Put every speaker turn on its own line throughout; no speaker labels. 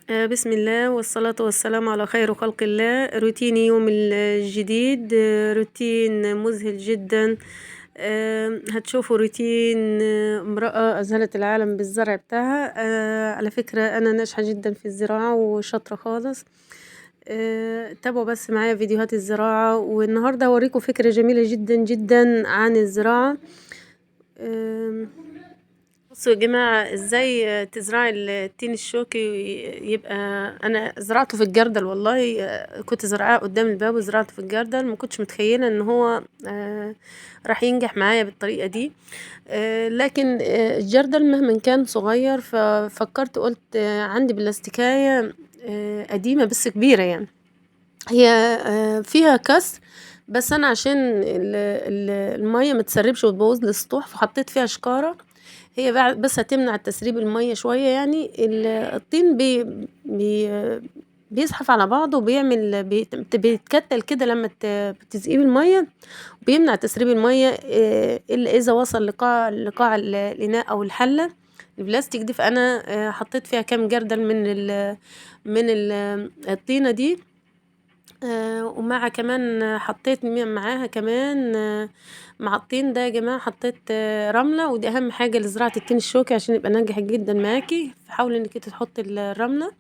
بسم الله والصلاة والسلام على خير خلق الله. روتين يوم الجديد، روتين مذهل جدا. هتشوفوا روتين امرأة أذهلت العالم بالزرع بتاعها. على فكرة أنا ناجحة جدا في الزراعة وشاطرة خالص. تابعوا بس معايا فيديوهات الزراعة، والنهاردة هوريكم فكرة جميلة جدا جدا عن الزراعة. بصوا يا جماعة، ازاي تزرعي التين الشوكي. يبقى انا زرعته في الجردل والله. كنت زرعاه قدام الباب وزرعته في الجردل، ما كنتش متخيلة ان هو راح ينجح معايا بالطريقة دي. لكن الجردل مهما كان صغير، ففكرت قلت عندي بلاستيكاية قديمة بس كبيرة يعني. هي فيها كسر، بس انا عشان المية متسربش وتبوظ لي السطوح، فحطيت فيها شكارة. هي بس هتمنع تسريب المية شوية يعني. الطين بيزحف على بعضه وبيعمل بيتكتل كده لما بتسقيه المية، وبيمنع تسريب المية. إلا إذا وصل لقاع الإناء أو الحلة البلاستيك دي. فأنا حطيت فيها كام جردل من الطينة دي. ومع كمان حطيت معاها كمان مع الطين ده يا جماعة حطيت رملة، ودي أهم حاجة لزراعة التين الشوكي عشان يبقى ناجح جدا معاكي. فحاولي انك انت تحطي الرملة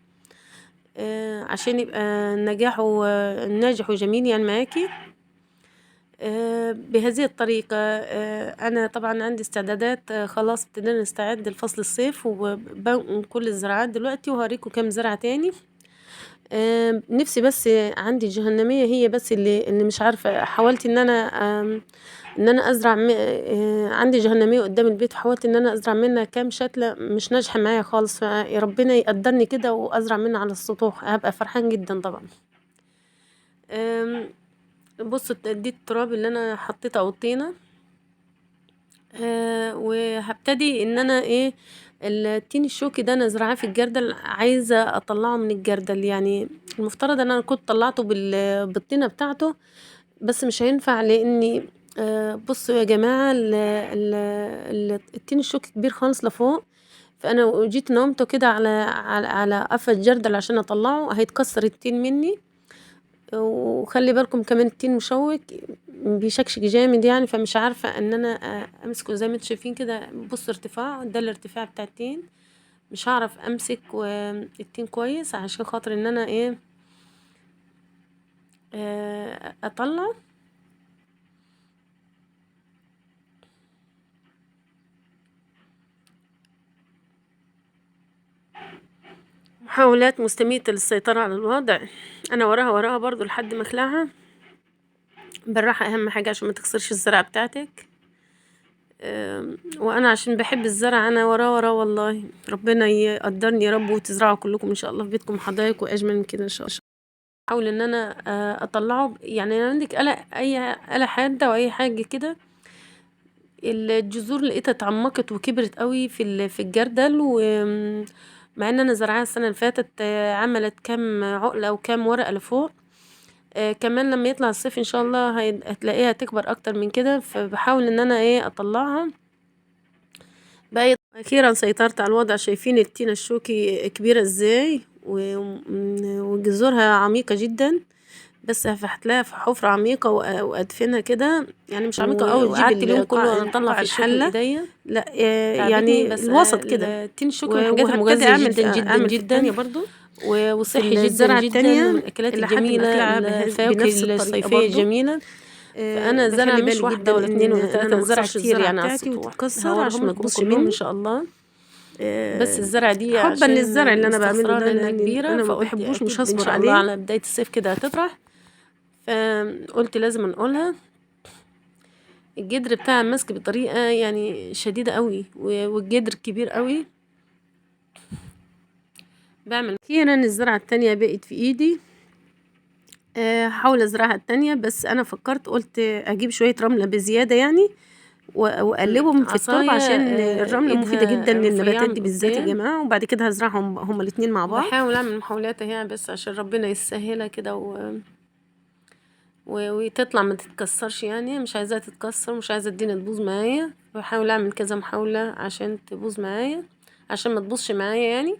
عشان يبقى نجاحه ناجح وجميل يعني معاكي. بهذه الطريقة. أنا طبعا عندي استعدادات، خلاص ابتدينا نستعد لفصل الصيف وبنقل كل الزراعات دلوقتي، وهوريكم كام زرعة تاني. نفسي بس عندي جهنمية، هي بس اللي مش عارفة. حاولت ان انا ازرع عندي جهنمية قدام البيت، وحاولت ان انا ازرع منها كام شتلة، مش ناجحة معايا خالص. فيا ربنا يقدرني كده وازرع منها على السطوح، هبقى فرحان جدا طبعا. آم، بصوا دي التراب اللي انا حطيته او الطينة. وهبتدي ان انا ايه، التين الشوكي ده انا زرعاه في الجردل، عايزة اطلعه من الجردل. يعني المفترض ان انا كنت طلعته بالطينة بتاعته، بس مش هينفع لاني بصوا يا جماعة التين الشوكي كبير خالص لفوق. فانا جيت نومته كده على قفا الجردل عشان اطلعه، هيتكسر التين مني. وخلي بالكم كمان التين مشوك بيشكشك جامد يعني. فمش عارفة ان انا امسكه زي ما انتم شايفين كده. بص ارتفاع ده الارتفاع بتاع التين، مش هعرف امسك التين كويس عشان خاطر ان انا ايه اطلع. محاولات مستميتة للسيطرة على الوضع، انا وراها برضو لحد ما اخلعها بالراحة. اهم حاجة عشان ما تكسرش الزرعة بتاعتك. وانا عشان بحب الزرع انا وراه والله. ربنا يقدرني يا رب، وتزرعوا كلكم ان شاء الله في بيتكم حدائق واجمل من كده ان شاء الله. احاول ان انا اطلعه يعني. عندك اي آلة حادة او اي حاجة كده. الجذور لقيتها اتعمقت وكبرت قوي في الجردل، ومع ان انا زرعاها السنة اللي فاتت عملت كام عقلة وكام ورقة لفوق. كمان لما يطلع الصيف ان شاء الله هتلاقيها تكبر اكتر من كده. فبحاول ان انا ايه اطلعها بقى. اخيرا سيطرت على الوضع. شايفين التينة الشوكي كبيرة ازاي وجذورها عميقة جدا. بس هفتلاها في حفرة عميقة وادفنها كده يعني، مش عميقة قوي. وقعدت اليوم كله اطلع في الحلة. لا يعني بس الوسط كده.
التين الشوكي من الحاجات
وهبتدي
المغذية
اعمل
جدا جدا
اعمل في
جدا
التانية برضو
وصحي
في
جدا
الزرعة
جدا،
التانية
ومن الأكلات
لحد ما
الجميلة
اخلعها
الفواكه
بنفس الطريقة
الصيفية
برضو.
الجميلة. فأنا الزرع
بخلي
مش
بالي
واحدة
جدا
ولا اتنين ولا
ان
تلاتة،
انا
أنا
ما
زرع
اكسرش
كتير
الزرعة
يعني على
بتاعتي
السطوح.
وتتكسر عشان
هوريهم
ما
لكم
تبصش
كلهم إن
مني.
شاء الله. بس الزرعة دي
حبا للزرع
عشان
اللي انا بعمله
مستخسرة
ده،
لأنها
لان
كبيرة،
انا ما
فقلت
بحبوش مش
أكيد إن
هصبر
شاء الله
عليه.
على بداية الصيف كده هتطرح. فقلت لازم أنقلها. الجدر بتاعها ماسك بطريقة يعني شديدة قوي، والجدر كبير قوي. بعمل اخيرا الزرعة التانية بقت في ايدي. هحاول ازرعها التانية، بس انا فكرت قلت اجيب شوية رملة بزيادة يعني واقلبهم في التربة، عصاية
عشان الرملة مفيدة جدا
إيدها رفيعة
للنباتات
من
دي بالذات يا
قدام.
جماعة. وبعد كده هزرعهم هما الاتنين مع بعض.
وبحاول أعمل محاولات أهي بس عشان ربنا يسهلها كده وتطلع ما تتكسرش يعني. مش عايزاها تتكسر، مش عايزة الدنيا تبوظ معايا. بحاول أعمل كذا محاولة عشان تبوظ معايا، عشان ما تبوظش معايا يعني.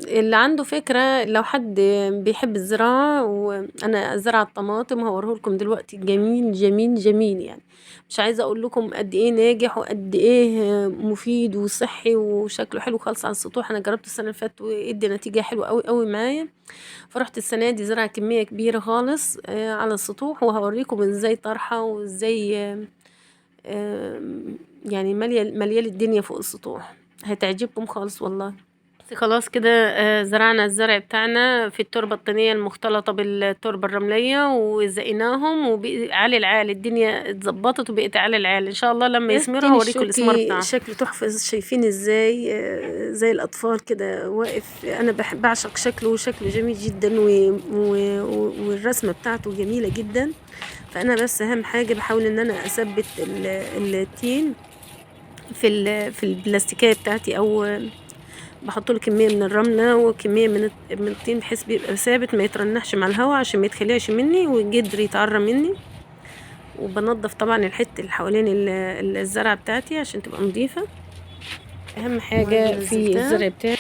اللي عنده فكرة لو حد بيحب الزراعة، وأنا زرع الطماطم هوريهولكم دلوقتي، جميل جميل جميل يعني. مش عايزة أقول لكم قد إيه ناجح وقد إيه مفيد وصحي وشكله حلو خالص على السطوح. أنا جربت السنة اللي فاتت وإدي نتيجة حلوة أوي أوي معايا. فرحت السنة دي زرع كمية كبيرة خالص على السطوح، وهوريكم إزاي طرحة وإزاي يعني مليال الدنيا فوق السطوح. هتعجبكم خالص والله. بس خلاص كده زرعنا الزرع بتاعنا في التربة الطينية المختلطة بالتربة الرملية، وزقناهم وعلى العال الدنيا اتظبطت وبقت على العال. ان شاء الله لما يثمروا هوريكم الثمار بتاعها. شكله تحفة، شايفين ازاي زي الاطفال كده واقف. انا بعشق شكله، وشكله جميل جدا والرسمة بتاعته جميلة جدا. فانا بس اهم حاجة بحاول ان انا اثبت التين في البلاستيكية بتاعتي، او بحط له كميه من الرمله وكميه من الطين، بحيث بيبقى ثابت ما يترنحش مع الهواء عشان ما يتخلعش مني والجدر يتعرى مني. وبنضف طبعا الحته اللي حوالين الزرعه بتاعتي عشان تبقى نظيفه. اهم حاجه في الزرع بتاعي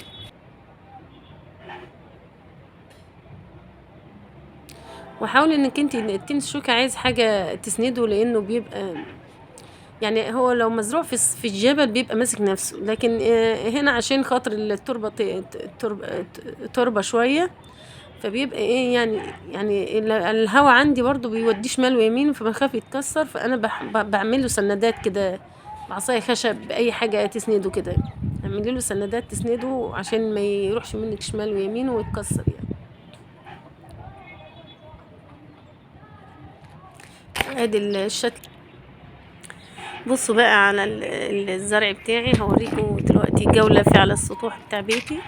وحاول انك انت التين الشوكي عايز حاجه تسنده، لانه بيبقى يعني هو لو مزروع في الجبل بيبقى ماسك نفسه، لكن هنا عشان خاطر التربة تربة شوية، فبيبقى ايه يعني الهوا عندي برضو بيوديه شمال ويمين، فبخاف يتكسر. فانا بعمل له سندات كده بعصاية خشب، باي حاجة تسنده كده، اعمل له سندات تسنده عشان ما يروحش منك شمال ويمين ويتكسر يعني. ادي الشكل. بصوا بقى على الزرع بتاعي، هوريكم دلوقتي جولة على السطوح بتاع بيتي.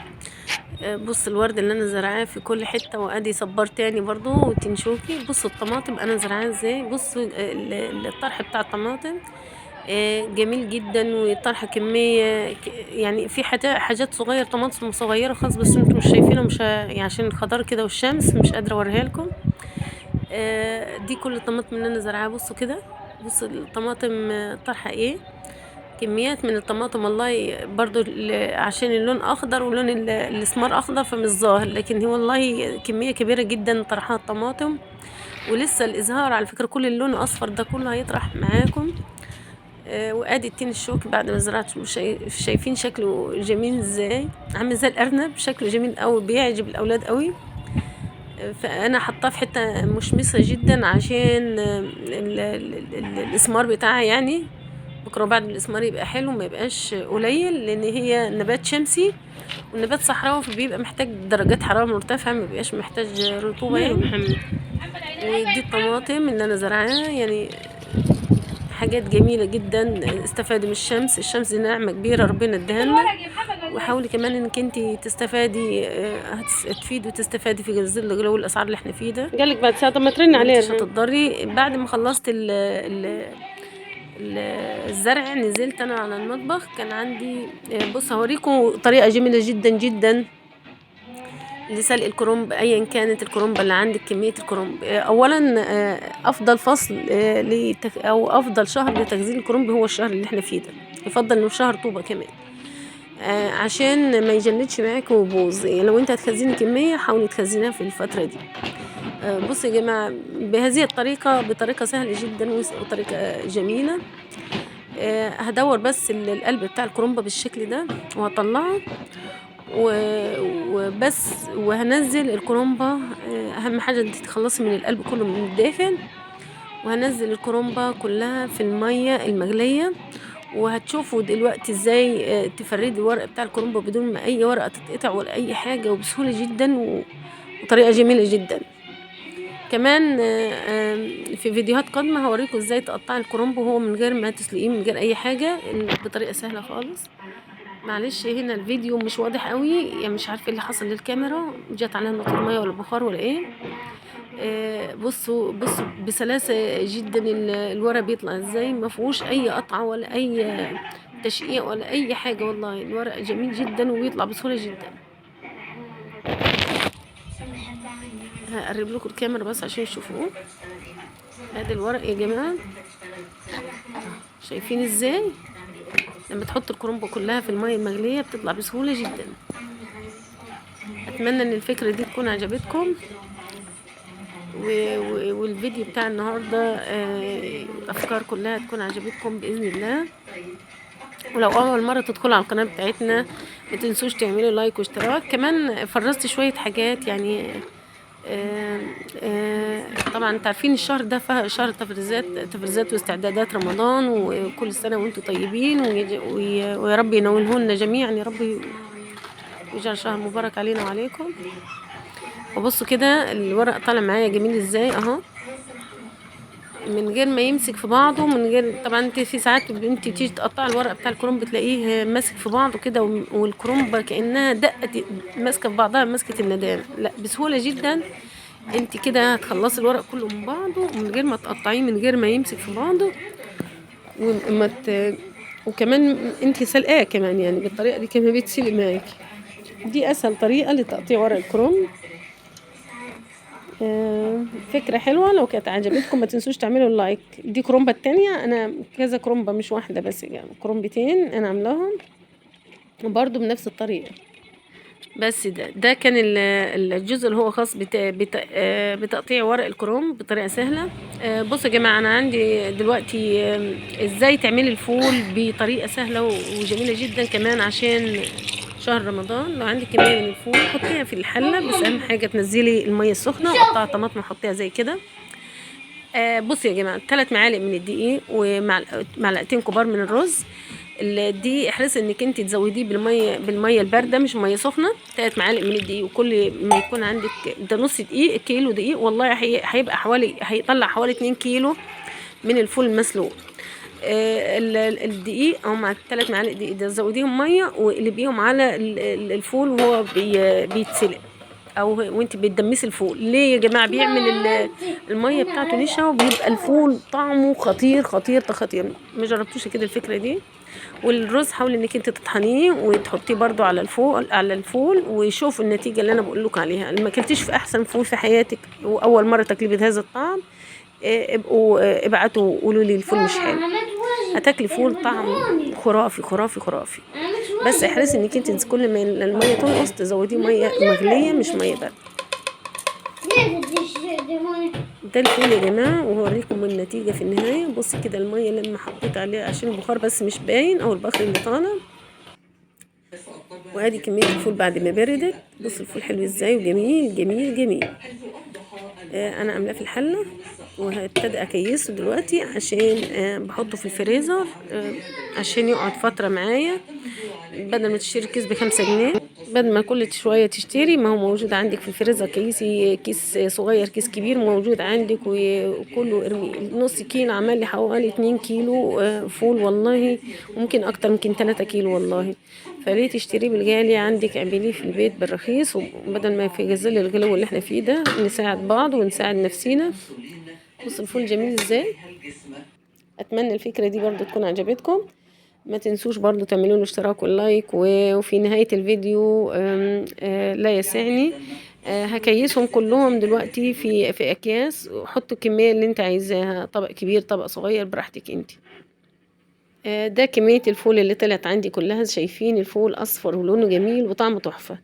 بص الورد اللي انا زرعاه في كل حتة، وادي صبار تاني برضو وتنشوكي. بصوا الطماطم انا زرعاها ازاي، بصوا الطرح بتاع الطماطم جميل جدا، والطرح كمية يعني في حاجات صغيرة، طماطم صغيرة خالص، بس انتم مش شايفينها، مش يعني عشان الخضار كده والشمس مش قادرة اوريها لكم. دي كل الطماطم اللي انا زرعاها. بصوا كده، بصوا الطماطم طرحة ايه، كميات من الطماطم والله. برضو عشان اللون اخضر ولون الاسمار اخضر فمش ظاهر، لكن هي والله كمية كبيرة جدا طرحات طماطم. ولسه الازهار على فكرة، كل اللون اصفر ده كله هيطرح معاكم. وادي التين الشوكي بعد ما زرعته، شايفين شكله جميل ازاي، عامل زي الارنب، شكله جميل قوي بيعجب الاولاد قوي. فانا حطاه في حته مشمسه جدا عشان الاسمار بتاعها يعني بكره بعد الاسمار يبقى حلو، ما يبقاش قليل، لان هي نبات شمسي والنبات صحراوي، فبيبقى محتاج درجات حراره مرتفعه، ما بيبقاش محتاج رطوبه يعني. ودي الطماطم اللي انا زرعاها يعني حاجات جميله جدا. استفادي من الشمس دي نعمه كبيره ربنا اداها لنا. وحاولي كمان انك انت تستفادي، هتفيد وتستفادي في ظل جو الاسعار اللي احنا فيه ده.
قالك بعد ساعة ما ترن عليها
مش هتضطري. بعد ما خلصت الزرع نزلت انا على المطبخ، كان عندي بص هوريكم طريقه جميله جدا جدا لسلق الكرنب، ايا كانت الكرنبه اللي عندك، كميه الكرنب. اولا افضل فصل او افضل شهر لتخزين الكرنب هو الشهر اللي احنا فيه ده، يفضل انه شهر طوبه كمان عشان ما يجلدش معاك ويبوظ. يعني لو انت هتخزني كميه حاولي تخزنيها في الفتره دي. بصوا يا جماعه، بهذه الطريقه، بطريقه سهله جدا وطريقه جميله. هدور بس القلب بتاع الكرنبه بالشكل ده وهطلعه وبس، وهنزل الكرنبه. اهم حاجه انت تخلصي من القلب كله من الداخل، وهنزل الكرنبه كلها في الميه المغليه. وهتشوفوا دلوقتي ازاي تفردي الورق بتاع الكرنبه بدون ما اي ورقه تتقطع ولا اي حاجه، وبسهوله جدا وطريقه جميله جدا. كمان في فيديوهات قادمه هوريكم ازاي تقطعي الكرنب وهو من غير ما تسلقيه، من غير اي حاجه، بطريقه سهله خالص. معلش هنا الفيديو مش واضح قوي، يعني مش عارفه ايه اللي حصل للكاميرا، جت عليها نقطه ميه ولا بخار ولا ايه. بصوا بسلاسه جدا الورق بيطلع ازاي، ما فيهوش اي قطعه ولا اي تشقيق ولا اي حاجه. والله الورق جميل جدا وبيطلع بسهوله جدا. هقرب لكم الكاميرا بس عشان تشوفوه. ادي الورق يا جماعه، شايفين ازاي لما تحط الكرنبه كلها في الميه المغليه بتطلع بسهوله جدا. اتمنى ان الفكرة دي تكون عجبتكم، والفيديو بتاع النهاردة افكار كلها تكون عجبتكم باذن الله. ولو اول مرة تدخلوا على القناة بتاعتنا ما تنسوش تعملوا لايك واشتراك. كمان فرزت شوية حاجات يعني طبعا انتوا عارفين الشهر ده شهر تفريزات واستعدادات رمضان، وكل سنة وانتم طيبين، ويا رب ينولهن جميعا يا رب، ويجعل شهر مبارك علينا وعليكم. وبصوا كده الورق طالع معايا جميل ازاي اهو، من غير ما يمسك في بعضه، من غير طبعا انت في ساعات انت تيجي تقطع الورق بتاع الكرنب بتلاقيه ماسك في بعضه كده، والكرنبه كانها دقه ماسكه في بعضها ماسكه الندام. لا بسهوله جدا انت كده هتخلصي الورق كله من بعضه من غير ما تقطعيه، من غير ما يمسك في بعضه. وكمان انت سلقاه كمان يعني بالطريقه دي كمان بيتسلق معاكي. دي اسهل طريقه لتقطيع ورق الكرنب. فكرة حلوة. لو كانت عجبتكم ما تنسوش تعملوا اللايك. دي كرومبة التانية، انا كذا كرومبة مش واحدة بس، يعني كرومبتين انا عاملاهم وبرضو بنفس الطريقة. بس ده كان الجزء اللي هو خاص بتقطيع ورق الكرومب بطريقة سهلة. بصوا يا جماعة، انا عندي دلوقتي ازاي تعملي الفول بطريقة سهلة وجميلة جدا كمان عشان شهر رمضان. لو عندك كمية من الفول حطيها في الحلة، بس اهم حاجة تنزلي المية السخنة وقطعي طماطم وحطيها زي كده. بصوا يا جماعة، 3 معالق من الدقيق ومعلقتين كبار من الرز. الدقيق احرصي انك انت تزوديه بالميه البارده مش ميه سخنه. 3 معالق من الدقيق، وكل ما يكون عندك ده نص دقيق كيلو دقيق والله هيبقى هيطلع حوالي 2 كيلو من الفول المسلوق. الدقيق او مع 3 معالق دقيق ده زوديهم ميه وقلبيهم على الفول وهو بيتسلق او وانت بتدمسي الفول. ليه يا جماعه؟ بيعمل الميه بتاعته نشا وبيبقى الفول طعمه خطير خطير خطير. ما جربتوش كده الفكره دي؟ والرز حاولي انك انت تطحنيه وتحطيه برضو على الفول وشوف النتيجه اللي انا بقول لك عليها. اللي ما اكلتيش في احسن فول في حياتك واول مره تاكليه بهذا الطعم ابعتوا قولوا لي الفول مش حلو. هتاكلي فول طعم خرافي خرافي خرافي. بس احرصي انك انت كل ما الميه تنقص تزوديه ميه مغليه مش ميه بارده. ده الفول يا جماعه، وهوريكم النتيجه في النهايه. بصي كده الميه لما حطيت عليها عشان البخار بس مش باين او البخر اللي طالع. وادي كميه الفول بعد ما بردت. بصوا الفول حلو ازاي وجميل جميل جميل. انا عاملاه في الحله وهبتدي اكيسه دلوقتي عشان بحطه في الفريزر عشان يقعد فتره معايا. بدل ما تشتري كيس ب5 جنيه، بدل ما كل شويه تشتري، ما هو موجود عندك في الفريزر كيس صغير كيس كبير موجود عندك وكله ارمي. نص كيلو عمل لي حوالي 2 كيلو فول والله، ممكن اكتر، ممكن 3 كيلو والله. فليه تشتريه بالغالي؟ عندك اعمليه في البيت بالرخيص، وبدل ما في ظل الغلو اللي احنا فيه ده نساعد بعض ونساعد نفسينا. بص الفول جميل ازاي. اتمنى الفكره دي برضو تكون عجبتكم. ما تنسوش برضو تعملوا له اشتراك واللايك. وفي نهايه الفيديو لا يسعني هكيسهم كلهم دلوقتي في اكياس، وحطوا الكميه اللي انت عايزاها، طبق كبير طبق صغير براحتك انت. ده كميه الفول اللي طلعت عندي كلها. شايفين الفول اصفر ولونه جميل وطعمه تحفه.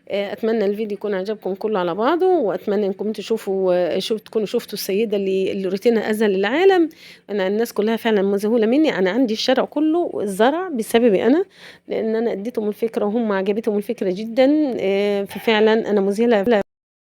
اتمنى الفيديو يكون عجبكم كله على بعضه، واتمنى انكم تكونوا شفتوا السيده اللي روتينها اذهل للعالم. انا الناس كلها فعلا مذهوله مني. انا عندي الشارع كله الزرع بسببي انا، لان انا اديتهم الفكره وهم عجبتهم الفكره جدا. ففعلا انا مذهله